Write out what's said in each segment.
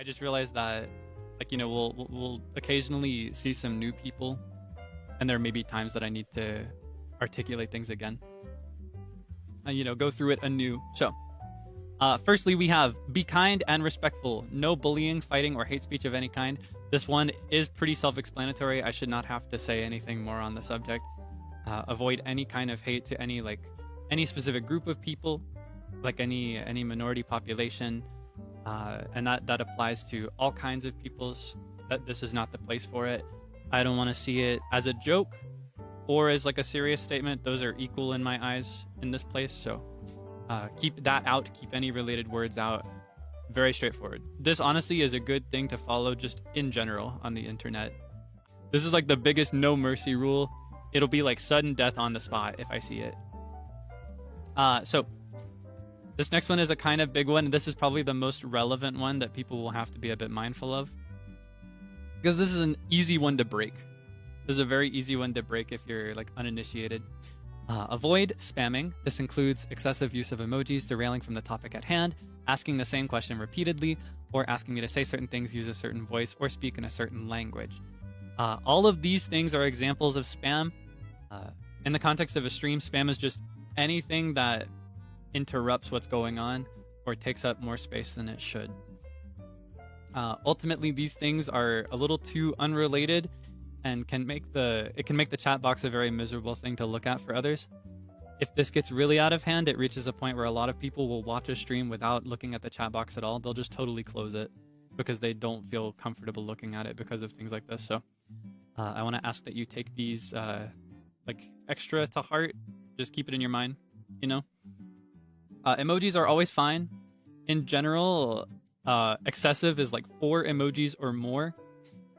I just realized that, like, you know, we'll occasionally see some new people, and there may be times that I need to articulate things again. You know, go through it anew. So, firstly, we have be kind and respectful. No bullying, fighting, or hate speech of any kind. This one is pretty self-explanatory. I should not have to say anything more on the subject. Avoid any kind of hate to any specific group of people, like any minority population, and that applies to all kinds of peoples. That this is not the place for it. I don't want to see it as a joke or as like a serious statement. Those are equal in my eyes in this place. So keep that out. Keep any related words out. Very straightforward. This honestly is a good thing to follow just in general on the internet. This is like the biggest no mercy rule. It'll be like sudden death on the spot if I see it. So this next one is a kind of big one. This is probably the most relevant one that people will have to be a bit mindful of, because this is an easy one to break. This is a very easy one to break if you're like uninitiated. Avoid spamming. This includes excessive use of emojis, derailing from the topic at hand, asking the same question repeatedly, or asking me to say certain things, use a certain voice, or speak in a certain language. All of these things are examples of spam. In the context of a stream, spam is just anything that interrupts what's going on or takes up more space than it should. Ultimately, these things are a little too unrelated and can make the chat box a very miserable thing to look at for others. If this gets really out of hand, it reaches a point where a lot of people will watch a stream without looking at the chat box at all. They'll just totally close it because they don't feel comfortable looking at it because of things like this. So I want to ask that you take these like extra to heart. Just keep it in your mind, you know? Emojis are always fine. In general, excessive is like 4 emojis or more.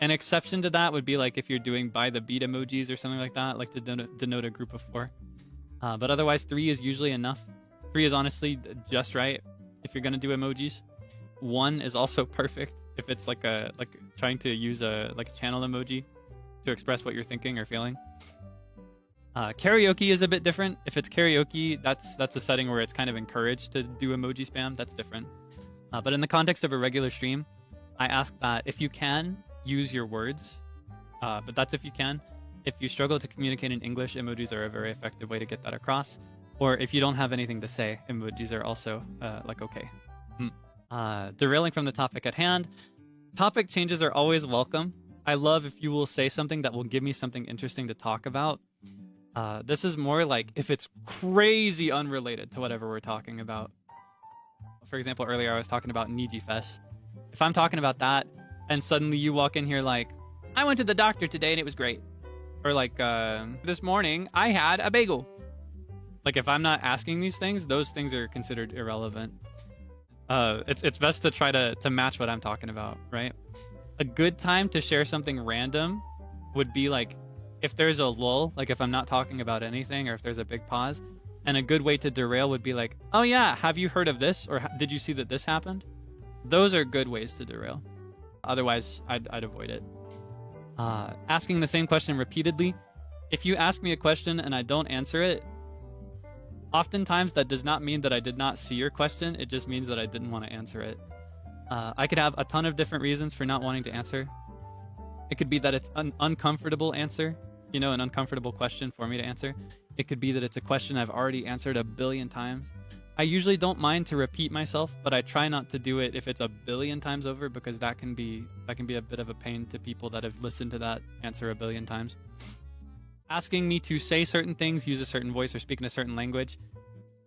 An exception to that would be like if you're doing by the beat emojis or something like that, like to denote a group of 4. But otherwise, 3 is usually enough. 3 is honestly just right if you're gonna do emojis. 1 is also perfect if it's like trying to use a channel emoji to express what you're thinking or feeling. Karaoke is a bit different. If it's karaoke, that's a setting where it's kind of encouraged to do emoji spam. That's different. But in the context of a regular stream, I ask that if you can, use your words. But that's if you can. If you struggle to communicate in English, emojis are a very effective way to get that across. Or if you don't have anything to say, emojis are also okay. Derailing from the topic at hand. Topic changes are always welcome. I love if you will say something that will give me something interesting to talk about. This is more like if it's crazy unrelated to whatever we're talking about. For example, earlier I was talking about Niji Fest. If I'm talking about that and suddenly you walk in here like, I went to the doctor today and it was great. Or like, this morning I had a bagel. Like if I'm not asking these things, those things are considered irrelevant. It's best to try to match what I'm talking about, right? A good time to share something random would be like, if there's a lull, like if I'm not talking about anything or if there's a big pause. And a good way to derail would be like, oh yeah, have you heard of this? Or did you see that this happened? Those are good ways to derail. Otherwise, I'd avoid it. Asking the same question repeatedly. If you ask me a question and I don't answer it, oftentimes that does not mean that I did not see your question. It just means that I didn't want to answer it. I could have a ton of different reasons for not wanting to answer. It could be that it's an uncomfortable answer, you know, an uncomfortable question for me to answer. It could be that it's a question I've already answered a billion times. I usually don't mind to repeat myself, but I try not to do it if it's a billion times over, because that can be a bit of a pain to people that have listened to that answer a billion times. Asking me to say certain things, use a certain voice, or speak in a certain language.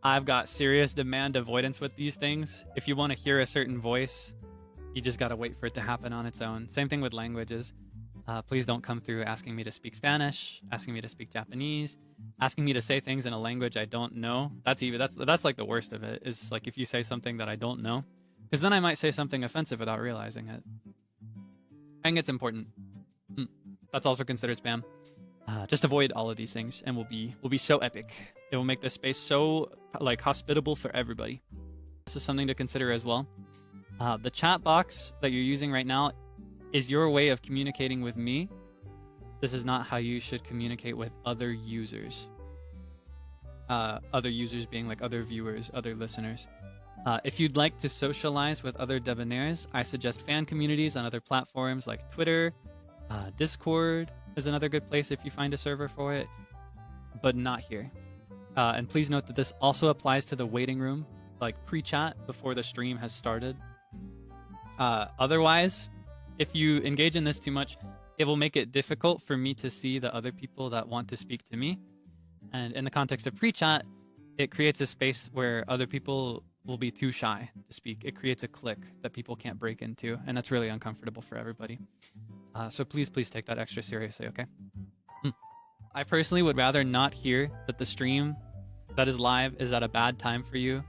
I've got serious demand avoidance with these things. If you want to hear a certain voice, you just got to wait for it to happen on its own. Same thing with languages. Please don't come through asking me to speak Spanish, asking me to speak Japanese, asking me to say things in a language I don't know. That's like the worst of it, is like if you say something that I don't know, because then I might say something offensive without realizing it. I think it's important. That's also considered spam. Just avoid all of these things and we'll be so epic. It will make this space so like hospitable for everybody. This is something to consider as well. The chat box that you're using right now is your way of communicating with me. This is not how you should communicate with other users. Other users being like other viewers, other listeners. If you'd like to socialize with other debonaires, I suggest fan communities on other platforms like Twitter. Discord is another good place if you find a server for it, but not here. And please note that this also applies to the waiting room, like pre-chat before the stream has started. Otherwise, if you engage in this too much, it will make it difficult for me to see the other people that want to speak to me. And in the context of pre-chat, it creates a space where other people will be too shy to speak. It creates a clique that people can't break into, and that's really uncomfortable for everybody. So please take that extra seriously, okay? I personally would rather not hear that the stream that is live is at a bad time for you,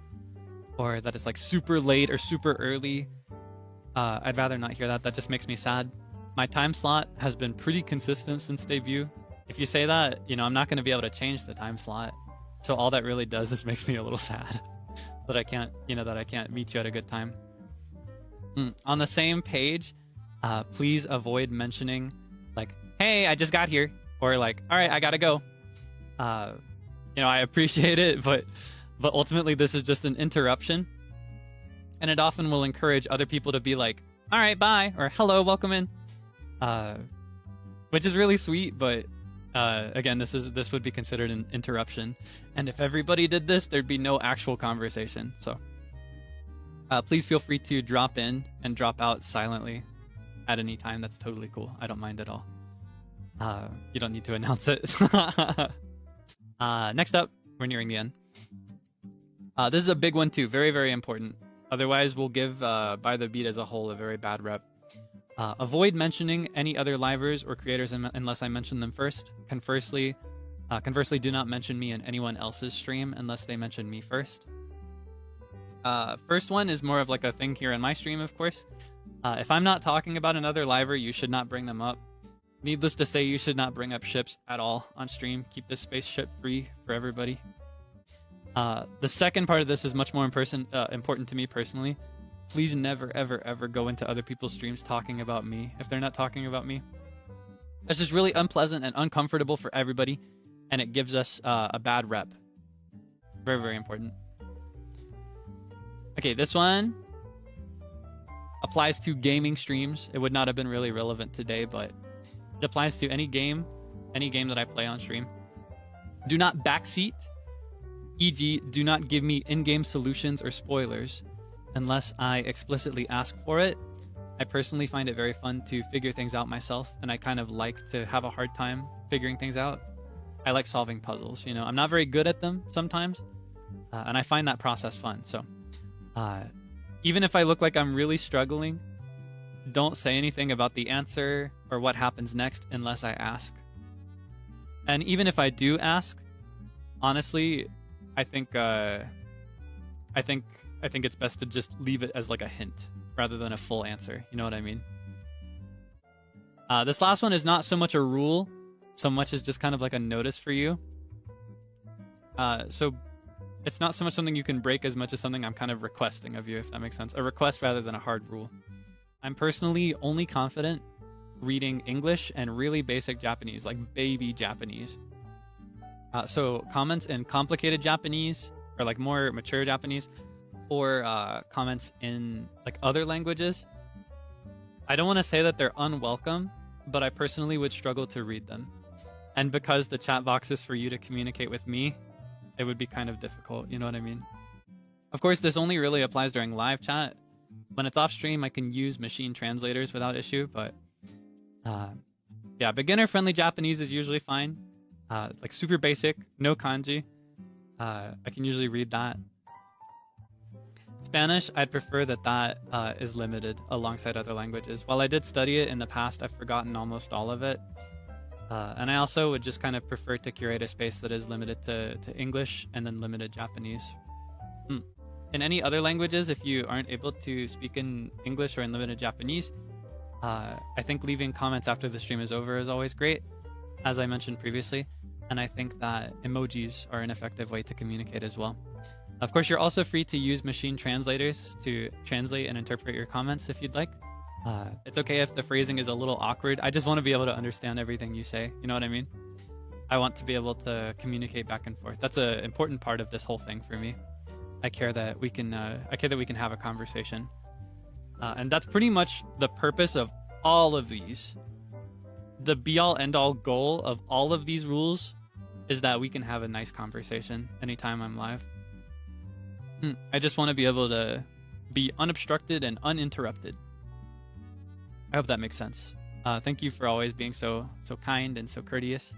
or that it's like super late or super early. I'd rather not hear that. That just makes me sad. My time slot has been pretty consistent since debut. If you say that, I'm not going to be able to change the time slot. So all that really does is makes me a little sad that I can't, that I can't meet you at a good time. On the same page, please avoid mentioning like, hey, I just got here, or like, all right, I gotta go. I appreciate it, but ultimately this is just an interruption, and it often will encourage other people to be like, all right, bye, or hello, welcome in, which is really sweet, but again, this would be considered an interruption, and if everybody did this, there'd be no actual conversation. So please feel free to drop in and drop out silently at any time. That's totally cool. I don't mind at all. You don't need to announce it. Next up, we're nearing the end. This is a big one too. Very, very important. Otherwise, we'll give By the Beat as a whole a very bad rep. Avoid mentioning any other livers or creators unless I mention them first. Conversely, do not mention me in anyone else's stream unless they mention me first. First one is more of like a thing here in my stream, of course. If I'm not talking about another liver, you should not bring them up. Needless to say, you should not bring up ships at all on stream. Keep this space ship free for everybody. The second part of this is much more important to me personally. Please never, ever, ever go into other people's streams talking about me if they're not talking about me. That's just really unpleasant and uncomfortable for everybody, and it gives us a bad rep. Very, very important. Okay, this one applies to gaming streams. It would not have been really relevant today, but it applies to any game that I play on stream. Do not backseat, e.g., do not give me in-game solutions or spoilers unless I explicitly ask for it. I personally find it very fun to figure things out myself, and I kind of like to have a hard time figuring things out. I like solving puzzles, I'm not very good at them sometimes, and I find that process fun. So even if I look like I'm really struggling, don't say anything about the answer or what happens next unless I ask. And even if I do ask, honestly, I think it's best to just leave it as like a hint rather than a full answer. You know what I mean? This last one is not so much a rule, so much as just kind of like a notice for you. So it's not so much something you can break as much as something I'm kind of requesting of you, if that makes sense. A request rather than a hard rule. I'm personally only confident reading English and really basic Japanese, like baby Japanese. So comments in complicated Japanese, or like more mature Japanese, or comments in like other languages, I don't want to say that they're unwelcome, but I personally would struggle to read them. And because the chat box is for you to communicate with me, it would be kind of difficult, you know what I mean? Of course, this only really applies during live chat. When it's off stream, I can use machine translators without issue, but yeah, beginner-friendly Japanese is usually fine. Like super basic, no kanji. I can usually read that. Spanish, I'd prefer that is limited alongside other languages. While I did study it in the past, I've forgotten almost all of it. And I also would just kind of prefer to curate a space that is limited to English and then limited Japanese. In any other languages, if you aren't able to speak in English or in limited Japanese, I think leaving comments after the stream is over is always great, as I mentioned previously. And I think that emojis are an effective way to communicate as well. Of course, you're also free to use machine translators to translate and interpret your comments if you'd like. It's okay if the phrasing is a little awkward. I just want to be able to understand everything you say. You know what I mean? I want to be able to communicate back and forth. That's an important part of this whole thing for me. I care that we can have a conversation. And that's pretty much the purpose of all of these. The be-all end-all goal of all of these rules is that we can have a nice conversation anytime I'm live. I just want to be able to be unobstructed and uninterrupted. I hope that makes sense. Thank you for always being so kind and so courteous.